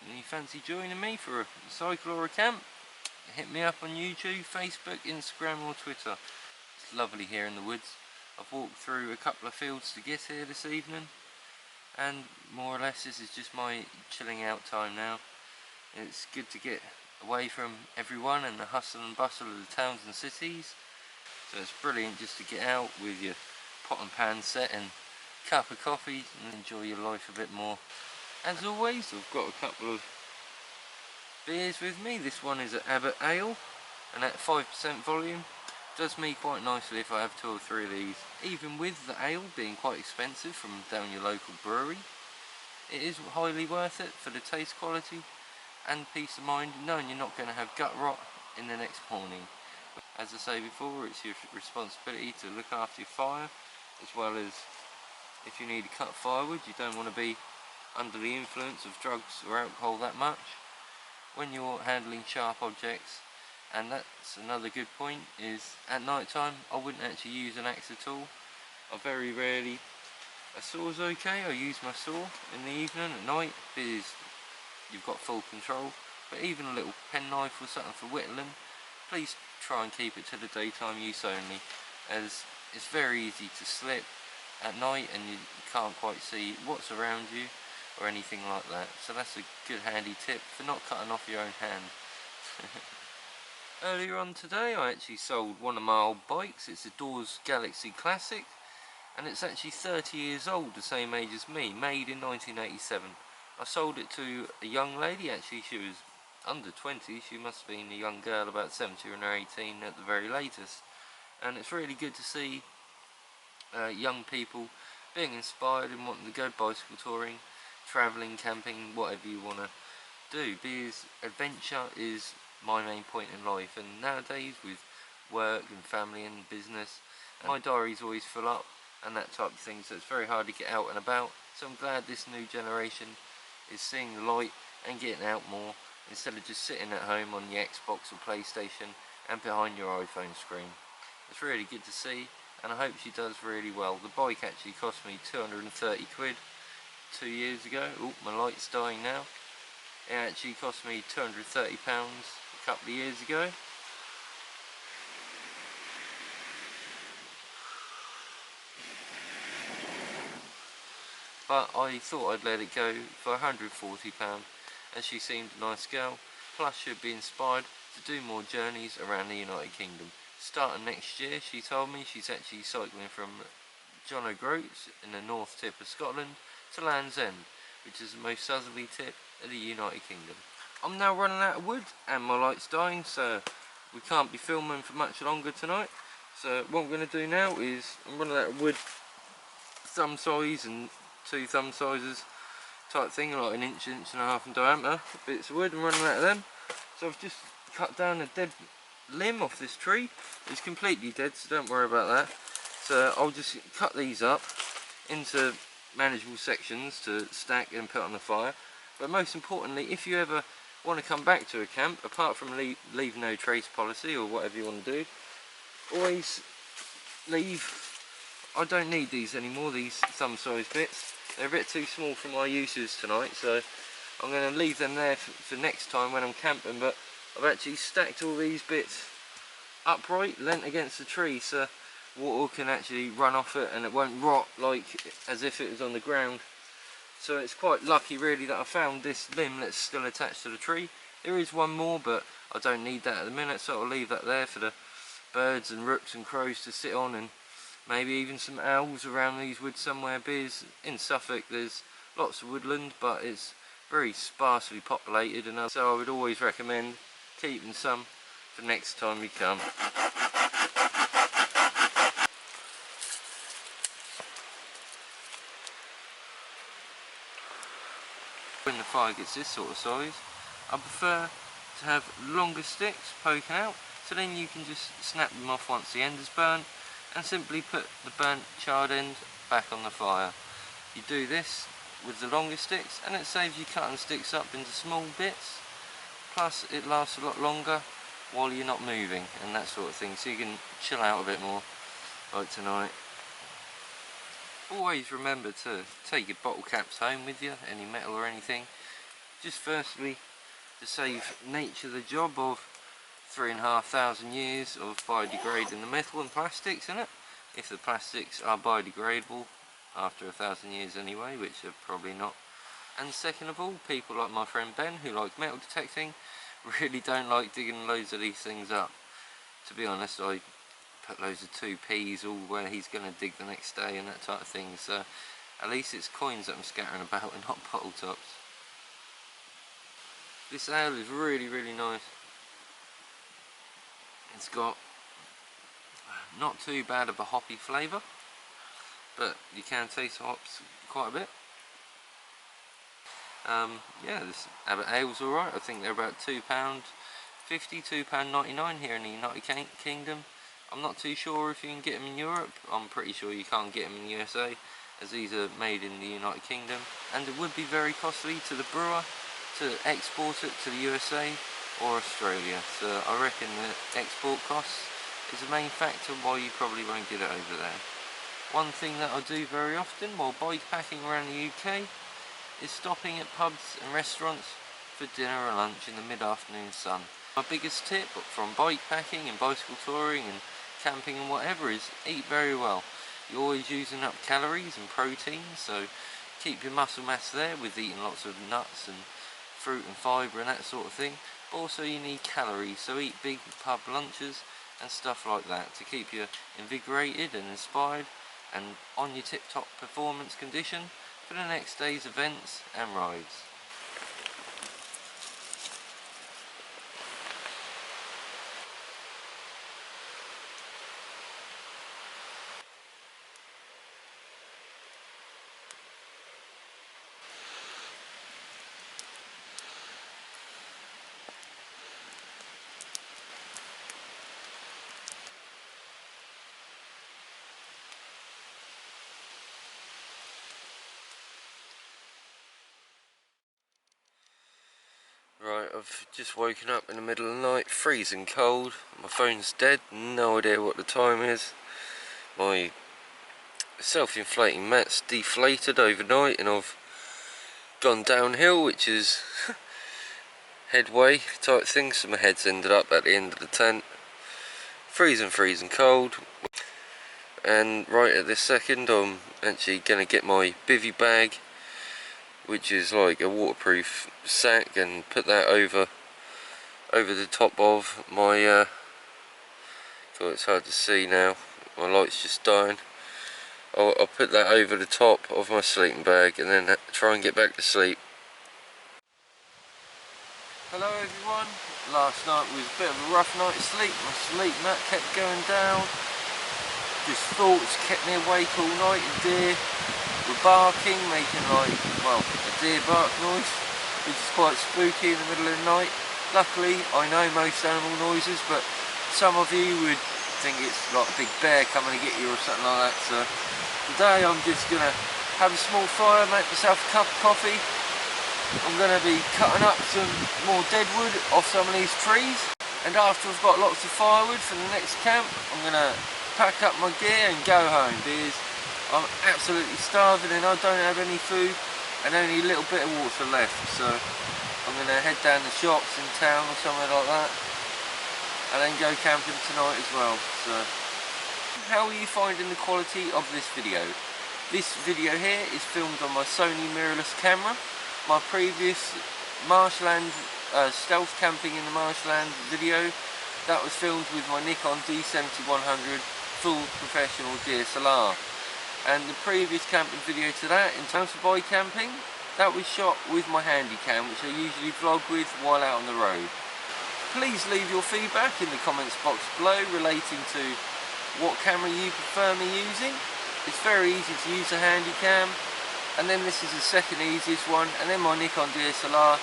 and you fancy joining me for a cycle or a camp, hit me up on YouTube, Facebook, Instagram or Twitter. It's lovely here in the woods. I've walked through a couple of fields to get here this evening, and more or less this is just my chilling out time now. It's good to get away from everyone and the hustle and bustle of the towns and cities, so it's brilliant just to get out with your pot and pan set and cup of coffee and enjoy your life a bit more. As always, I've got a couple of beers with me. This one is an Abbott Ale, and at 5% volume does me quite nicely if I have 2 or 3 of these. Even with the ale being quite expensive from down your local brewery, it is highly worth it for the taste quality and peace of mind knowing you're not going to have gut rot in the next morning. As I say before, it's your responsibility to look after your fire, as well as if you need to cut firewood, you don't want to be under the influence of drugs or alcohol that much when you're handling sharp objects. And that's another good point, is at night time I wouldn't actually use an axe at all. I very rarely, a saw's okay, I use my saw in the evening at night because you've got full control, but even a little penknife or something for whittling, please try and keep it to the daytime use only, as it's very easy to slip at night and you can't quite see what's around you or anything like that. So that's a good handy tip for not cutting off your own hand. Earlier on today I actually sold one of my old bikes. It's a Dawes Galaxy Classic, and it's actually 30 years old, the same age as me, made in 1987. I sold it to a young lady. Actually she was under 20, she must have been a young girl, about 17 or 18 at the very latest. And it's really good to see young people being inspired and wanting to go bicycle touring, travelling, camping, whatever you want to do, because adventure is my main point in life. And nowadays with work and family and business, my diary's always full up and that type of thing, so it's very hard to get out and about. So I'm glad this new generation is seeing the light and getting out more, instead of just sitting at home on your Xbox or PlayStation and behind your iPhone screen. It's really good to see, and I hope she does really well. The bike actually cost me 230 quid 2 years ago. Oh, my light's dying now. It actually cost me £230 a couple of years ago. But I thought I'd let it go for £140, as she seemed a nice girl, plus she'd be inspired to do more journeys around the United Kingdom. Starting next year, she told me, she's actually cycling from John O'Groats in the north tip of Scotland to Land's End, which is the most southerly tip of the United Kingdom. I'm now running out of wood and my light's dying, so we can't be filming for much longer tonight. So what I'm going to do now is, I'm running out of wood, thumb size and 2 thumb sizes type thing, like an inch and a half in diameter bits of wood. I'm running out of them, so I've just cut down a dead limb off this tree. It's completely dead, so don't worry about that. So I'll just cut these up into manageable sections to stack and put on the fire. But most importantly, if you ever want to come back to a camp, apart from leave no trace policy or whatever you want to do, always leave. I don't need these anymore, these thumb size bits. They're a bit too small for my uses tonight, so I'm going to leave them there for next time when I'm camping. But I've actually stacked all these bits upright, leant against the tree, so water can actually run off it and it won't rot like as if it was on the ground. So it's quite lucky really that I found this limb that's still attached to the tree. There is one more, but I don't need that at the minute, so I'll leave that there for the birds and rooks and crows to sit on, and maybe even some owls around these woods somewhere, because in Suffolk there's lots of woodland, but it's very sparsely populated, and so I would always recommend keeping some for next time you come. When the fire gets this sort of size, I prefer to have longer sticks poking out, so then you can just snap them off once the end is burnt and simply put the burnt charred end back on the fire. You do this with the longer sticks and it saves you cutting sticks up into small bits, plus it lasts a lot longer while you're not moving and that sort of thing, so you can chill out a bit more like tonight. Always remember to take your bottle caps home with you, any metal or anything, Just firstly, to save nature the job of 3,500 years of biodegrading the metal and plastics in it, if the plastics are biodegradable after 1,000 years anyway, which they're probably not. And second of all, people like my friend Ben, who like metal detecting, really don't like digging loads of these things up. To be honest, I put loads of 2p's all where he's going to dig the next day and that type of thing, so at least it's coins that I'm scattering about and not bottle tops. This ale is really, really nice. It's got not too bad of a hoppy flavour, but you can taste the hops quite a bit. Yeah, this Abbott Ale's alright. I think they're about £2.50, £2.99 here in the United Kingdom. I'm not too sure if you can get them in Europe. I'm pretty sure you can't get them in the USA, as these are made in the United Kingdom, and it would be very costly to the brewer to export it to the USA or Australia. So I reckon the export costs is the main factor why you probably won't get it over there. One thing that I do very often while bikepacking around the UK is stopping at pubs and restaurants for dinner or lunch in the mid-afternoon sun. My biggest tip from bikepacking and bicycle touring and camping and whatever is eat very well. You're always using up calories and protein, so keep your muscle mass there with eating lots of nuts and fruit and fibre and that sort of thing. But also you need calories, so eat big pub lunches and stuff like that to keep you invigorated and inspired and on your tip-top performance condition for the next day's events and rides. Right, I've just woken up in the middle of the night, freezing cold, my phone's dead, no idea what the time is. My self-inflating mat's deflated overnight and I've gone downhill, which is headway type thing, so my head's ended up at the end of the tent. Freezing cold, and right at this second I'm actually going to get my bivvy bag, which is like a waterproof sack, and put that over the top of my God, it's hard to see now, my light's just dying. I'll put that over the top of my sleeping bag and then try and get back to sleep. Hello everyone, last night was a bit of a rough night's sleep. My sleep mat kept going down, just thoughts kept me awake all night, and deer were barking, making like, well, a deer bark noise, which is quite spooky in the middle of the night. Luckily, I know most animal noises, but some of you would think it's like a big bear coming to get you or something like that. So today I'm just going to have a small fire, make myself a cup of coffee. I'm going to be cutting up some more dead wood off some of these trees, and after I've got lots of firewood for the next camp, I'm going to pack up my gear and go home, because I'm absolutely starving and I don't have any food and only a little bit of water left. So I'm going to head down the shops in town or somewhere like that and then go camping tonight as well. So how are you finding the quality of this video? This video here is filmed on my Sony mirrorless camera. My previous marshland stealth camping in the marshland video, that was filmed with my Nikon D7100 full professional DSLR. And the previous camping video to that, in terms of bike camping, that was shot with my Handycam, which I usually vlog with while out on the road. Please leave your feedback in the comments box below relating to what camera you prefer me using. It's very easy to use a Handycam, and then this is the second easiest one, and then my Nikon DSLR.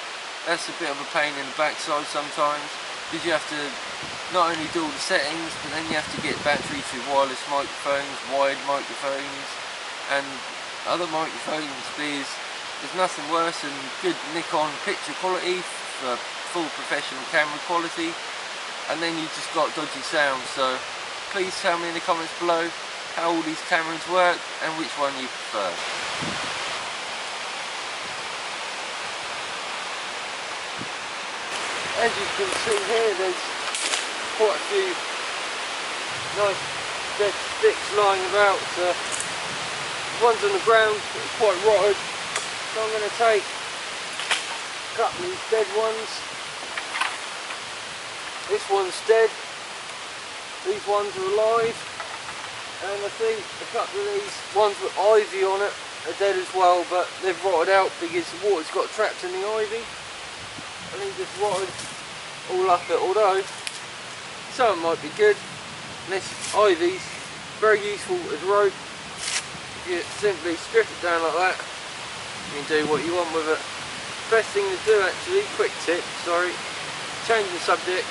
That's a bit of a pain in the backside sometimes, because you have to not only do all the settings, but then you have to get batteries for wireless microphones, wired microphones, and other microphones. There's nothing worse than good Nikon picture quality for full professional camera quality, and then you just got dodgy sound. So please tell me in the comments below how all these cameras work and which one you prefer. As you can see here, there's quite a few nice dead sticks lying about. One's on the ground, it's quite rotted, so I'm going to take a couple of these dead ones. This one's dead, these ones are alive, and I think a couple of these ones with ivy on it are dead as well, but they've rotted out because the water's got trapped in the ivy and they just rotted all up it, although some might be good. And this ivy's very useful as rope. You simply strip it down like that, you can do what you want with it. Best thing to do actually, quick tip, sorry, changing the subject,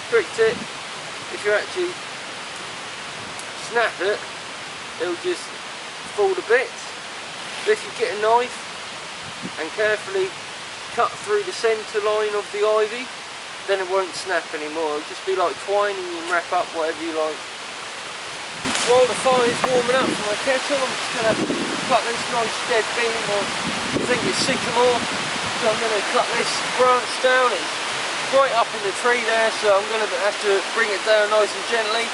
quick tip, if you actually snap it, it'll just fall to bits. But if you get a knife and carefully cut through the centre line of the ivy, then it won't snap anymore. It'll just be like twine and you can wrap up whatever you like. While the fire's warming up for my kettle, I'm just going to cut this nice dead beam, or I think it's sycamore, so I'm going to cut this branch down. It's right up in the tree there, so I'm going to have to bring it down nice and gently.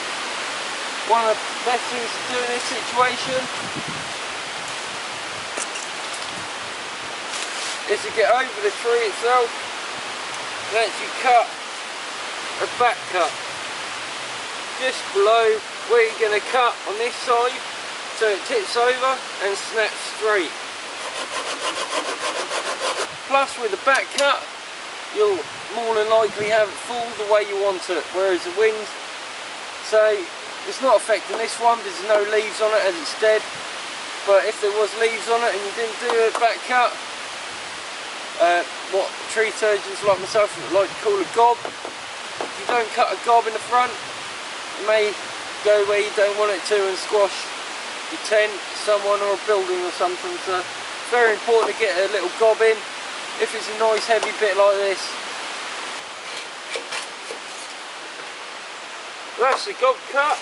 One of the best things to do in this situation is to get over the tree itself and actually cut a back cut just below where you're going to cut on this side, so it tips over and snaps straight. Plus with the back cut, you'll more than likely have it fall the way you want it, whereas the wind, say, it's not affecting this one because there's no leaves on it as it's dead, but if there was leaves on it and you didn't do a back cut, what tree surgeons like myself like to call a gob, if you don't cut a gob in the front, it may go where you don't want it to and squash your tent, someone, or a building or something. So it's very important to get a little gob in if it's a nice heavy bit like this. That's the gob cut.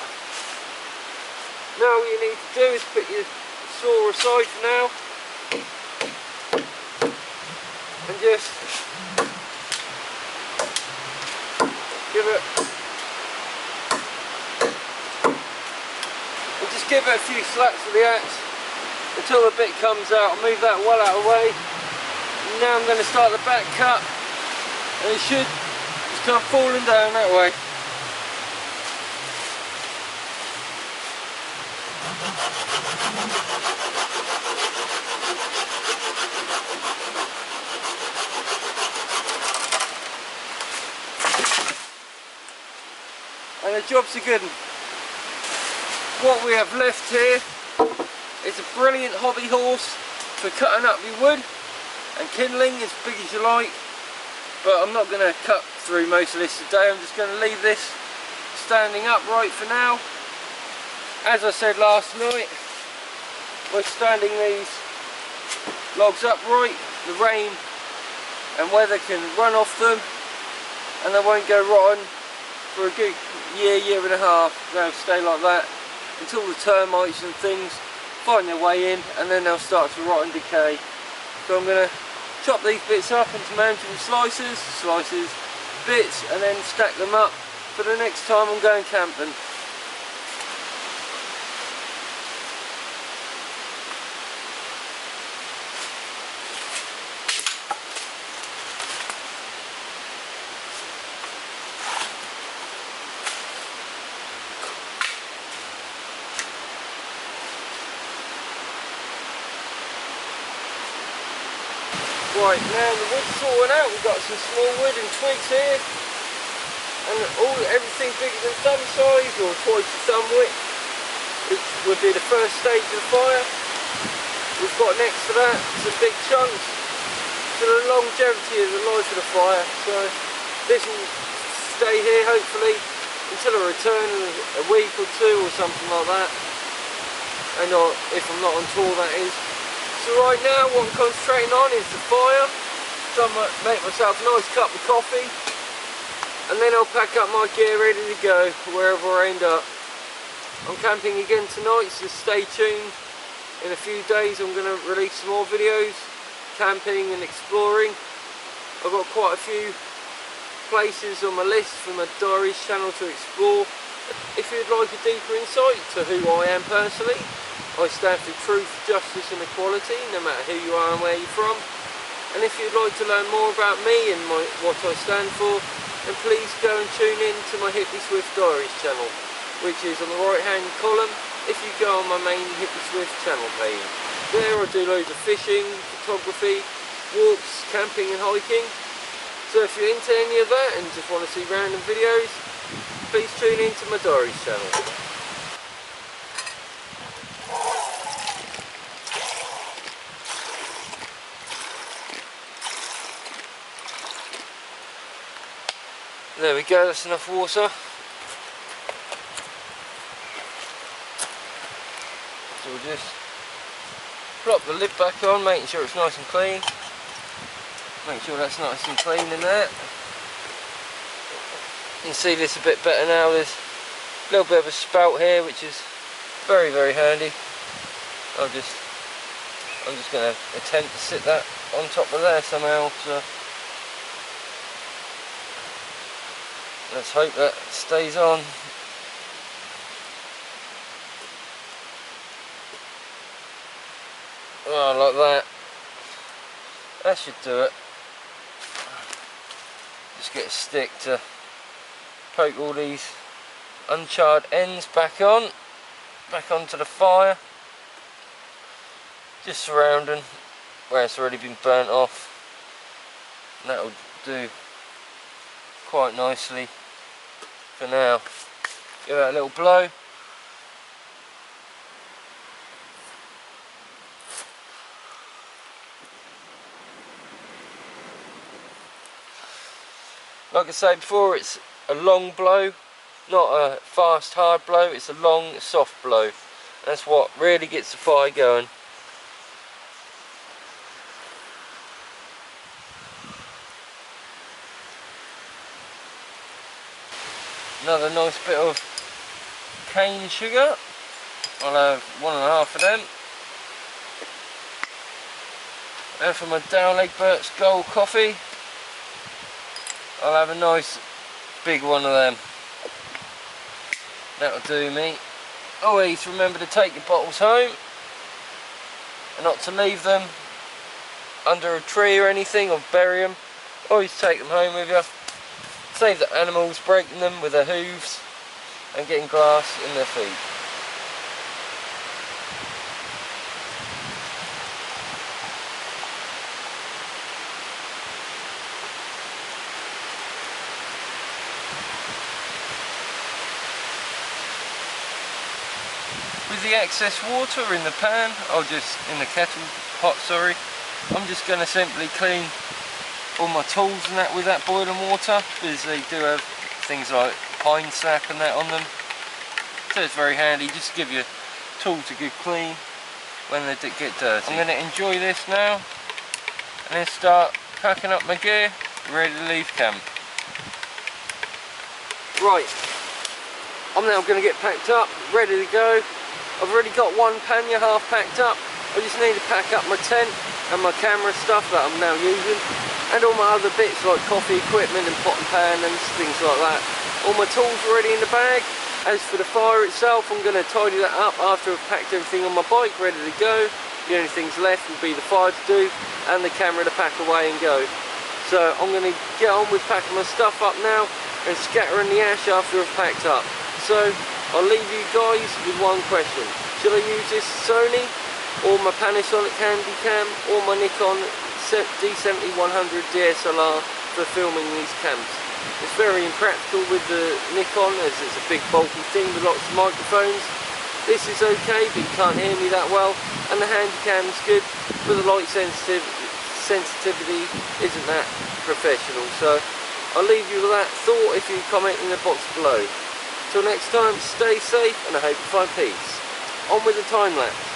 Now what you need to do is put your saw aside for now and just give it a few slaps with the axe until the bit comes out. I'll move that well out of the way. And now I'm going to start the back cut, and it should start falling down that way. And the job's a good one. What we have left here is a brilliant hobby horse for cutting up your wood and kindling as big as you like, but I'm not going to cut through most of this today. I'm just going to leave this standing upright for now. As I said last night, we're standing these logs upright. The rain and weather can run off them and they won't go rotten for a good year and a half. They'll stay like that until the termites and things find their way in, and then they'll start to rot and decay. So I'm going to chop these bits up into manageable slices, bits, and then stack them up for the next time I'm going camping. Right, now the wood's sawing out, we've got some small wood and twigs here, and everything bigger than thumb size or twice the thumb width, which would be the first stage of the fire. We've got next to that some big chunks for the longevity of the life of the fire, so this will stay here hopefully until I return in a week or two or something like that, and if I'm not on tour, that is. So right now what I'm concentrating on is the fire, so I'm going to make myself a nice cup of coffee, and then I'll pack up my gear ready to go wherever I end up. I'm camping again tonight, so stay tuned. In a few days I'm going to release some more videos, camping and exploring. I've got quite a few places on my list for my diaries channel to explore. If you'd like a deeper insight to who I am personally, I stand for truth, justice and equality, no matter who you are and where you're from. And if you'd like to learn more about me and what I stand for, then please go and tune in to my Hippie Swift Diaries channel, which is on the right hand column if you go on my main Hippie Swift channel page. There I do loads of fishing, photography, walks, camping and hiking. So if you're into any of that and just want to see random videos, please tune in to my diaries channel. There we go, that's enough water. So we'll just plop the lid back on, making sure it's nice and clean. Make sure that's nice and clean in there. You can see this a bit better now. There's a little bit of a spout here, which is very, very handy. I'm just going to attempt to sit that on top of there somehow. So let's hope that stays on. Oh, like that. That should do it. Just get a stick to poke all these uncharred ends back onto the fire. Just surrounding where it's already been burnt off. And that'll do quite nicely for now. Give that a little blow. Like I said before, it's a long blow, not a fast hard blow, it's a long soft blow. That's what really gets the fire going. Another nice bit of cane sugar. I'll have 1.5 of them. And for my Down Egbert's Gold coffee, I'll have a nice big one of them. That'll do me. Always remember to take your bottles home and not to leave them under a tree or anything or bury them. Always take them home with you. Save the animals breaking them with their hooves and getting glass in their feet. With the excess water in the pan, in the kettle pot, sorry, I'm just going to simply clean all my tools and that with that boiling water, because they do have things like pine sap and that on them. So it's very handy, just to give your tools a good clean when they get dirty. I'm going to enjoy this now and then start packing up my gear, ready to leave camp. Right, I'm now going to get packed up, ready to go. I've already got one pannier half packed up. I just need to pack up my tent and my camera stuff that I'm now using, and all my other bits like coffee equipment and pot and pan and things like that. All my tools are already in the bag. As for the fire itself, I'm going to tidy that up after I've packed everything on my bike ready to go. The only things left will be the fire to do and the camera to pack away and go. So I'm going to get on with packing my stuff up now and scattering the ash after I've packed up. So I'll leave you guys with one question. Should I use this Sony or my Panasonic Handycam or my Nikon D70-100 DSLR for filming these camps? It's very impractical with the Nikon as it's a big bulky thing with lots of microphones. This is okay, but you can't hear me that well, and the Handycam's good, but the light sensitivity isn't that professional. So I'll leave you with that thought if you comment in the box below. Till next time, stay safe and I hope you find peace. On with the time lapse.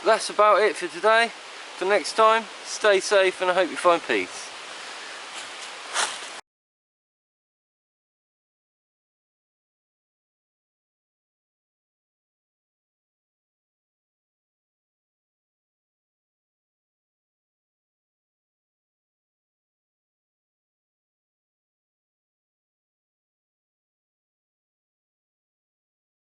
that's about it for today. For next time, stay safe and I hope you find peace.